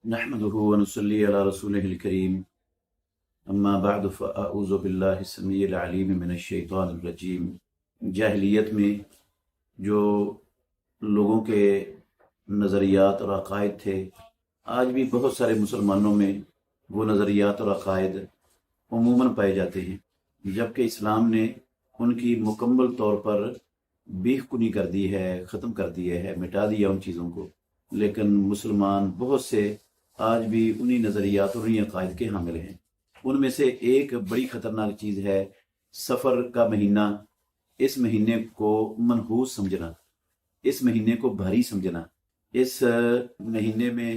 نحمده ونصلي على رسوله الكريم اما بعد فاعوذ باللہ السمیع العلیم من الشیطان الرجیم۔ جاہلیت میں جو لوگوں کے نظریات اور عقائد تھے، آج بھی بہت سارے مسلمانوں میں وہ نظریات اور عقائد عموماً پائے جاتے ہیں، جبکہ اسلام نے ان کی مکمل طور پر بیخ کنی کر دی ہے، ختم کر دیا ہے، مٹا دیا ان چیزوں کو۔ لیکن مسلمان بہت سے آج بھی انہی نظریات اور انہی عقائد کے حامل ہیں۔ ان میں سے ایک بڑی خطرناک چیز ہے سفر کا مہینہ، اس مہینے کو منحوس سمجھنا، اس مہینے کو بھاری سمجھنا، اس مہینے میں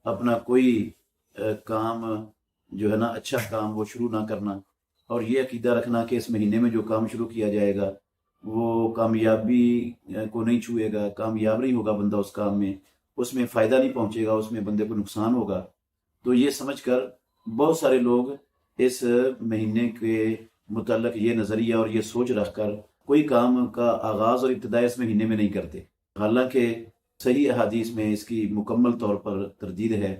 اپنا کوئی کام جو ہے نا، اچھا کام وہ شروع نہ کرنا، اور یہ عقیدہ رکھنا کہ اس مہینے میں جو کام شروع کیا جائے گا وہ کامیابی کو نہیں چھوئے گا، کامیاب نہیں ہوگا بندہ اس کام میں، اس میں فائدہ نہیں پہنچے گا، اس میں بندے کو نقصان ہوگا۔ تو یہ سمجھ کر بہت سارے لوگ اس مہینے کے متعلق یہ نظریہ اور یہ سوچ رکھ کر کوئی کام کا آغاز اور ابتدا اس مہینے میں نہیں کرتے، حالانکہ صحیح احادیث میں اس کی مکمل طور پر تردید ہے۔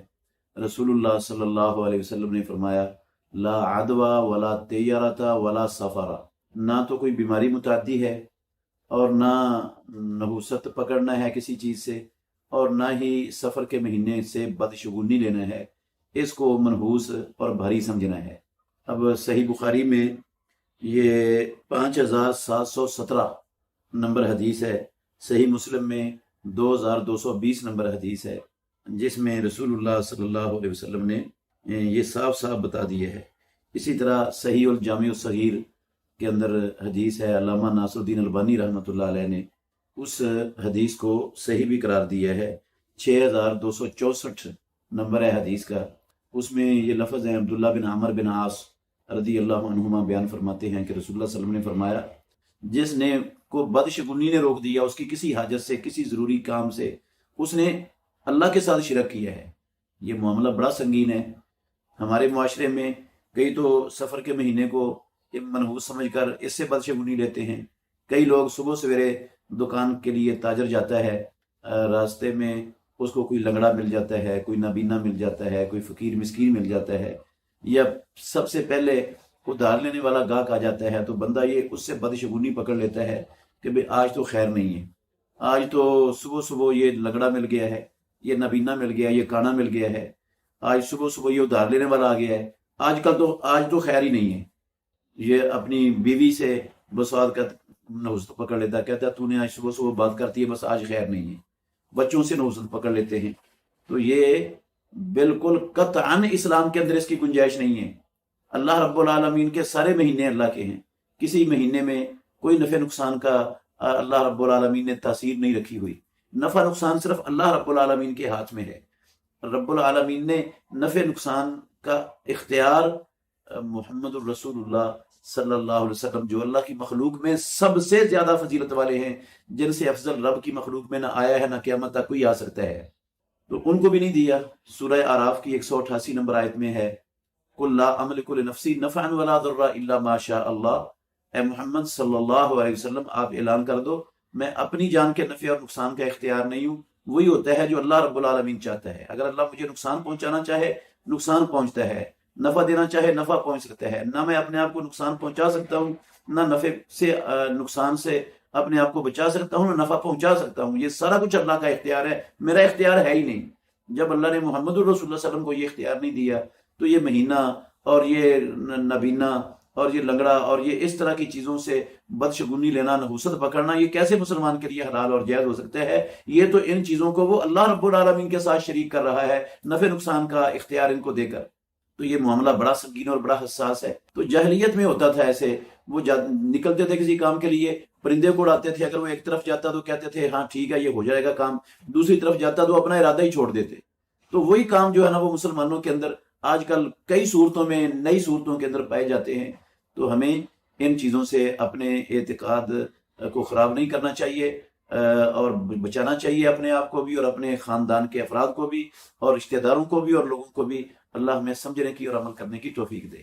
رسول اللہ صلی اللہ علیہ وسلم نے فرمایا، لا عدوى ولا طیرۃ ولا سفر، نہ تو کوئی بیماری متعدی ہے اور نہ نحوست پکڑنا ہے کسی چیز سے، اور نہ ہی سفر کے مہینے سے بدشگونی لینا ہے، اس کو منحوس اور بھاری سمجھنا ہے۔ اب صحیح بخاری میں یہ 5717 نمبر حدیث ہے، صحیح مسلم میں 2220 نمبر حدیث ہے، جس میں رسول اللہ صلی اللہ علیہ وسلم نے یہ صاف صاف بتا دیا ہے۔ اسی طرح صحیح الجامع الصغیر کے اندر حدیث ہے، علامہ ناصر الدین البانی رحمۃ اللہ علیہ نے اس حدیث کو صحیح بھی قرار دیا ہے۔ 6264 نمبر ہے حدیث کا، اس میں یہ لفظ ہیں، عبداللہ بن عمر بن عاص رضی اللہ عنہما بیان فرماتے ہیں کہ رسول اللہ صلی اللہ علیہ وسلم نے فرمایا، جس نے کو بدشگونی نے روک دیا اس کی کسی حاجت سے، کسی ضروری کام سے، اس نے اللہ کے ساتھ شرک کیا ہے۔ یہ معاملہ بڑا سنگین ہے۔ ہمارے معاشرے میں کئی تو سفر کے مہینے کو منحوس سمجھ کر اس سے بدشگونی لیتے ہیں۔ کئی لوگ صبح سویرے دکان کے لیے تاجر جاتا ہے، راستے میں اس کو کوئی لنگڑا مل جاتا ہے، کوئی نابینا مل جاتا ہے، کوئی فقیر مسکین مل جاتا ہے، یا سب سے پہلے ادھار لینے والا گاہک آ جاتا ہے، تو بندہ یہ اس سے بدشگونی پکڑ لیتا ہے کہ بھئی آج تو خیر نہیں ہے، آج تو صبح صبح یہ لنگڑا مل گیا ہے، یہ نابینا مل گیا، یہ کانا مل گیا ہے، آج صبح صبح یہ ادھار لینے والا آ گیا ہے، آج تو خیر ہی نہیں ہے۔ یہ اپنی بیوی سے بسواد کا نحوست پکڑ لیتا ہے، کہتا ہے تو نے آج صبح صبح بات کرتی ہے، بس آج خیر نہیں ہے۔ بچوں سے نحوست پکڑ لیتے ہیں۔ تو یہ بالکل قطعاً اسلام کے اندر اس کی گنجائش نہیں ہے۔ اللہ رب العالمین کے سارے مہینے اللہ کے ہیں، کسی مہینے میں کوئی نفع نقصان کا اللہ رب العالمین نے تاثیر نہیں رکھی ہوئی۔ نفع نقصان صرف اللہ رب العالمین کے ہاتھ میں ہے۔ رب العالمین نے نفع نقصان کا اختیار محمد الرسول اللہ صلی اللہ علیہ وسلم، جو اللہ کی مخلوق میں سب سے زیادہ فضیلت والے ہیں، جن سے افضل رب کی مخلوق میں نہ آیا ہے نہ قیامت تک کوئی آ سکتا ہے، تو ان کو بھی نہیں دیا۔ سورہ اعراف کی 188 نمبر آیت میں ہے، قُلْ لَا أَمْلِكُ لِنَفْسِي نَفْعًا وَلَا ضَرًّا إِلَّا مَا شَاءَ اللَّهُ، اے محمد صلی اللہ علیہ وسلم آپ اعلان کر دو، میں اپنی جان کے نفع اور نقصان کا اختیار نہیں ہوں، وہی ہوتا ہے جو اللہ رب العالمین چاہتا ہے۔ اگر اللہ مجھے نقصان پہنچانا چاہے نقصان پہنچتا ہے، نفع دینا چاہے نفع پہنچ سکتا ہے۔ نہ میں اپنے آپ کو نقصان پہنچا سکتا ہوں، نہ نفع سے نقصان سے اپنے آپ کو بچا سکتا ہوں، نہ نفع پہنچا سکتا ہوں۔ یہ سارا کچھ اللہ کا اختیار ہے، میرا اختیار ہے ہی نہیں۔ جب اللہ نے محمد الرسول اللہ صلی اللہ علیہ وسلم کو یہ اختیار نہیں دیا، تو یہ مہینہ اور یہ نبینا اور یہ لنگڑا اور یہ اس طرح کی چیزوں سے بدشگونی لینا، نحوست پکڑنا، یہ کیسے مسلمان کے لیے حلال اور جائز ہو سکتا ہے؟ یہ تو ان چیزوں کو وہ اللہ رب العالمین کے ساتھ شریک کر رہا ہے، نفع نقصان کا اختیار ان کو دے کر۔ تو یہ معاملہ بڑا سنگین اور بڑا حساس ہے۔ تو جاہلیت میں ہوتا تھا ایسے، وہ نکلتے تھے کسی کام کے لیے، پرندے کو اڑاتے تھے، اگر وہ ایک طرف جاتا تو کہتے تھے ہاں ٹھیک ہے یہ ہو جائے گا کام، دوسری طرف جاتا تو اپنا ارادہ ہی چھوڑ دیتے۔ تو وہی کام جو ہے نا وہ مسلمانوں کے اندر آج کل کئی صورتوں میں، نئی صورتوں کے اندر پائے جاتے ہیں۔ تو ہمیں ان چیزوں سے اپنے اعتقاد کو خراب نہیں کرنا چاہیے، اور بچانا چاہیے اپنے آپ کو بھی اور اپنے خاندان کے افراد کو بھی اور رشتہ داروں کو بھی اور لوگوں کو بھی۔ اللہ ہمیں سمجھنے کی اور عمل کرنے کی توفیق دے۔